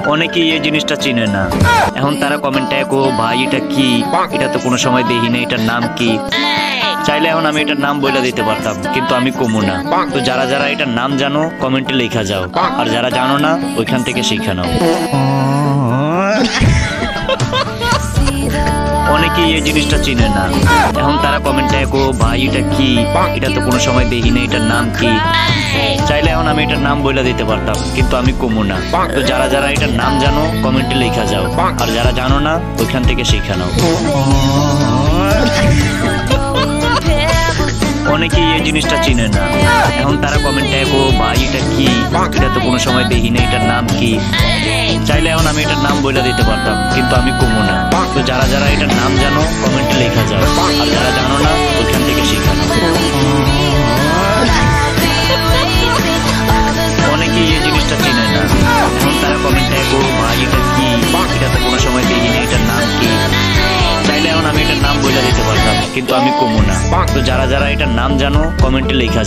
অনেকেই এই জিনিসটা চিনে না। এখন তারা কমেন্টে কো ভাই এটা কি, এটা তো কোনো সময় দেখি না, এটার নাম কি। চাইলে এখন আমি এটার নাম বলে দিতে পারতাম, কিন্তু আমি কমু না। তো যারা যারা এটার নাম জানো কমেন্টে লেখা যাও, আর যারা জানো না ওইখান থেকে শিখে নাও। অনেকেই এই জিনিসটা চিনে না। এখন তারা কমেন্টে কো ভাই এটা কি, এটা তো কোনো সময় দেখি না, এটার নাম কি। চাইলে এখন আমি এটার নাম বলে দিতে পারতাম, কিন্তু আমি কমু না। তো যারা যারা এটার নাম জানো কমেন্টে লেখা যাও, আর যারা জানো না ওইখান থেকে শিখে নাও। অনেকেই এই জিনিসটা চিনে না। এখন তারা কমেন্টে কো ভাই এটা কি, এটা তো কোনো সময় দেখি না, এটার নাম কি। চাইলে এখন আমি এটার নাম বলে দিতে পারতাম, কিন্তু আমি কমু না। তো যারা যারা এটার নাম জানো কমেন্টে লেখা যাও, আর যারা জানো না ওইখান থেকে শিখে নাও। অনেকেই এই জিনিসটা চিনে না। এখন তারা কমেন্টে কো ভাই এটা কি, এটা তো কোনো সময় দেখি না, এটার নাম কি। চাইলে এখন আমি এটার নাম বলে দিতে পারতাম, কিন্তু আমি কমু না। তো যারা যারা এটার নাম জানো কমেন্টে লেখা যাও।